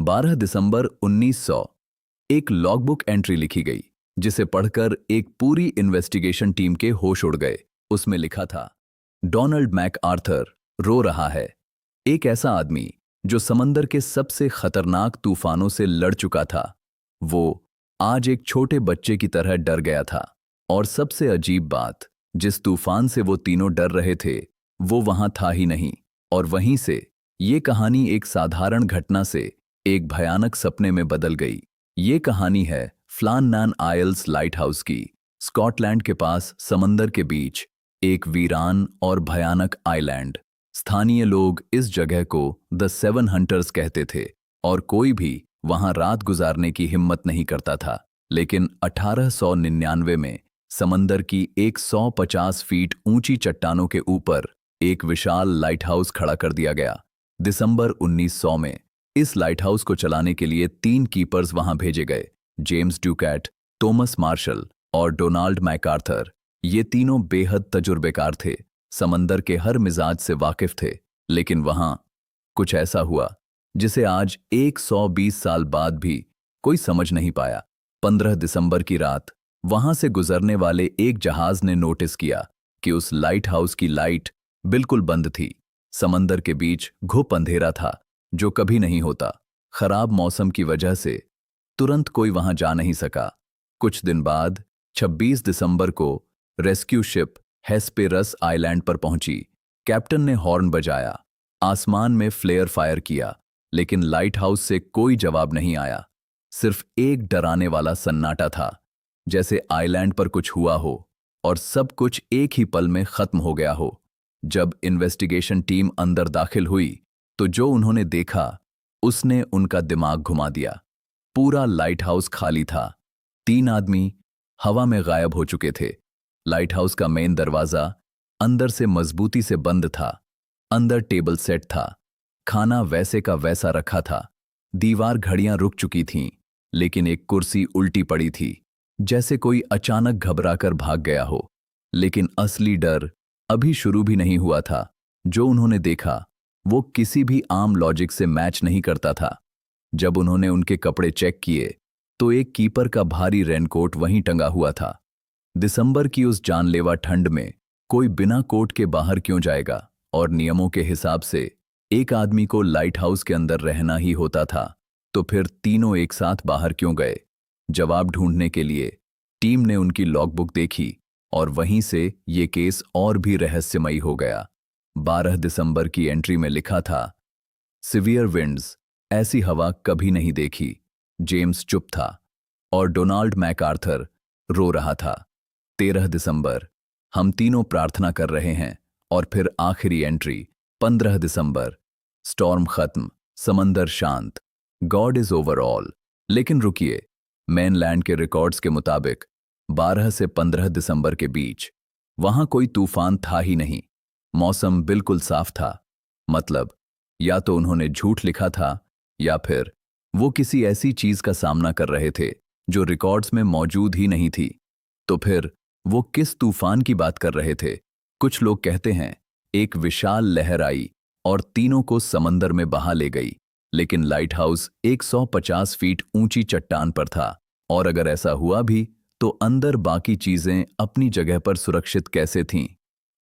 12 दिसंबर 1900 एक logbook entry लिखी गई जिसे पढ़कर एक पूरी इन्वेस्टिगेशन टीम के होश उड़ गए। उसमें लिखा था, डोनाल्ड मैकआर्थर रो रहा है। एक ऐसा आदमी जो समंदर के सबसे खतरनाक तूफानों से लड़ चुका था, वो आज एक छोटे बच्चे की तरह डर गया था। और सबसे अजीब बात, जिस तूफान से वो तीनों डर रहे थे वो वहां था ही नहीं। और वहीं से ये कहानी एक साधारण घटना से एक भयानक सपने में बदल गई। ये कहानी है फ्लान आइल्स लाइट हाउस की। स्कॉटलैंड के पास समंदर के बीच एक वीरान और भयानक आइलैंड। स्थानीय लोग इस जगह को द सेवन हंटर्स कहते थे और कोई भी वहां रात गुजारने की हिम्मत नहीं करता था। लेकिन 1899 में समंदर की 150 फीट ऊंची चट्टानों के ऊपर एक विशाल लाइट हाउस खड़ा कर दिया गया। दिसंबर 1900 में इस लाइट हाउस को चलाने के लिए 3 कीपर्स वहां भेजे गए, जेम्स ड्यूकैट, थॉमस मार्शल और डोनाल्ड मैकआर्थर। ये तीनों बेहद तजुर्बेकार थे, समंदर के हर मिजाज से वाकिफ थे। लेकिन वहां कुछ ऐसा हुआ जिसे आज 120 साल बाद भी कोई समझ नहीं पाया। 15 दिसंबर की रात वहां से गुजरने वाले एक जहाज ने नोटिस किया कि उस लाइट हाउस की लाइट बिल्कुल बंद थी। समंदर के बीच घुप अंधेरा था जो कभी नहीं होता। खराब मौसम की वजह से तुरंत कोई वहां जा नहीं सका। कुछ दिन बाद 26 दिसंबर को रेस्क्यू शिप हेस्पेरस आइलैंड पर पहुंची। कैप्टन ने हॉर्न बजाया, आसमान में फ्लेयर फायर किया, लेकिन लाइट हाउस से कोई जवाब नहीं आया। सिर्फ एक डराने वाला सन्नाटा था, जैसे आइलैंड पर कुछ हुआ हो और सब कुछ एक ही पल में खत्म हो गया हो। जब इन्वेस्टिगेशन टीम अंदर दाखिल हुई तो जो उन्होंने देखा उसने उनका दिमाग घुमा दिया। पूरा लाइट हाउस खाली था। 3 आदमी हवा में गायब हो चुके थे। लाइट हाउस का मेन दरवाजा अंदर से मजबूती से बंद था। अंदर टेबल सेट था, खाना वैसे का वैसा रखा था। दीवार घड़ियां रुक चुकी थीं, लेकिन एक कुर्सी उल्टी पड़ी थी, जैसे कोई अचानक घबराकर भाग गया हो। लेकिन असली डर अभी शुरू भी नहीं हुआ था। जो उन्होंने देखा वो किसी भी आम लॉजिक से मैच नहीं करता था। जब उन्होंने उनके कपड़े चेक किए तो एक कीपर का भारी रेनकोट वहीं टंगा हुआ था। दिसंबर की उस जानलेवा ठंड में कोई बिना कोट के बाहर क्यों जाएगा? और नियमों के हिसाब से एक आदमी को लाइट हाउस के अंदर रहना ही होता था, तो फिर तीनों एक साथ बाहर क्यों गए? जवाब ढूंढने के लिए टीम ने उनकी लॉगबुक देखी और वहीं से ये केस और भी रहस्यमयी हो गया। 12 दिसंबर की एंट्री में लिखा था, सिवियर विंड्स, ऐसी हवा कभी नहीं देखी। जेम्स चुप था और डोनाल्ड मैकआर्थर रो रहा था। 13 दिसंबर, हम तीनों प्रार्थना कर रहे हैं। और फिर आखिरी एंट्री 15 दिसंबर, स्टॉर्म खत्म, समंदर शांत, गॉड इज ओवर ऑल। लेकिन रुकिए, मेनलैंड के रिकॉर्ड्स के मुताबिक 12 से 15 दिसंबर के बीच वहां कोई तूफान था ही नहीं। मौसम बिल्कुल साफ था। मतलब या तो उन्होंने झूठ लिखा था या फिर वो किसी ऐसी चीज का सामना कर रहे थे जो रिकॉर्ड्स में मौजूद ही नहीं थी। तो फिर वो किस तूफान की बात कर रहे थे? कुछ लोग कहते हैं एक विशाल लहर आई और तीनों को समंदर में बहा ले गई। लेकिन लाइट हाउस 150 फीट ऊंची चट्टान पर था, और अगर ऐसा हुआ भी तो अंदर बाकी चीजें अपनी जगह पर सुरक्षित कैसे थीं?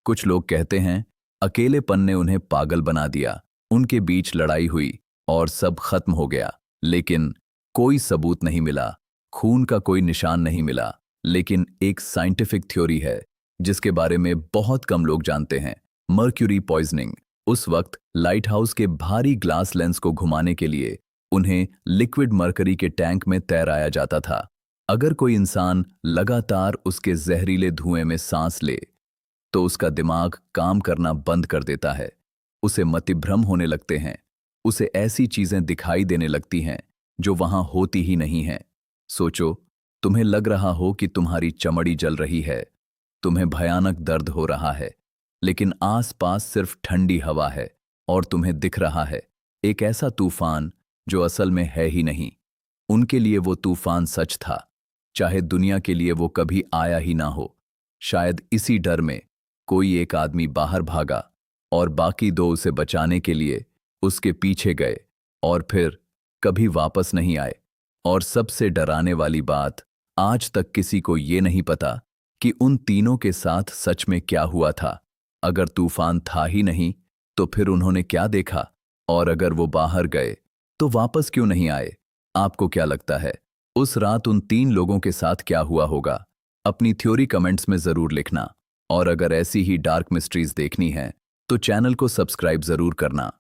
कुछ लोग कहते हैं अकेलेपन ने उन्हें पागल बना दिया, उनके बीच लड़ाई हुई और सब खत्म हो गया। लेकिन कोई सबूत नहीं मिला, खून का कोई निशान नहीं मिला। लेकिन एक साइंटिफिक थ्योरी है जिसके बारे में बहुत कम लोग जानते हैं, मर्क्यूरी पॉइजनिंग। उस वक्त लाइट हाउस के भारी ग्लास लेंस को घुमाने के लिए उन्हें लिक्विड मरकरी के टैंक में तैराया जाता था। अगर कोई इंसान लगातार उसके जहरीले धुएं में सांस ले तो उसका दिमाग काम करना बंद कर देता है। उसे मतिभ्रम होने लगते हैं, उसे ऐसी चीजें दिखाई देने लगती हैं जो वहां होती ही नहीं हैं। सोचो, तुम्हें लग रहा हो कि तुम्हारी चमड़ी जल रही है, तुम्हें भयानक दर्द हो रहा है, लेकिन आसपास सिर्फ ठंडी हवा है और तुम्हें दिख रहा है एक ऐसा तूफान जो असल में है ही नहीं। उनके लिए वो तूफान सच था, चाहे दुनिया के लिए वो कभी आया ही ना हो। शायद इसी डर में कोई एक आदमी बाहर भागा और बाकी 2 उसे बचाने के लिए उसके पीछे गए, और फिर कभी वापस नहीं आए। और सबसे डराने वाली बात, आज तक किसी को ये नहीं पता कि उन तीनों के साथ सच में क्या हुआ था। अगर तूफान था ही नहीं तो फिर उन्होंने क्या देखा, और अगर वो बाहर गए तो वापस क्यों नहीं आए? आपको क्या लगता है उस रात उन 3 लोगों के साथ क्या हुआ होगा? अपनी थ्योरी कमेंट्स में जरूर लिखना। और अगर ऐसी ही डार्क मिस्ट्रीज देखनी है तो चैनल को सब्सक्राइब जरूर करना।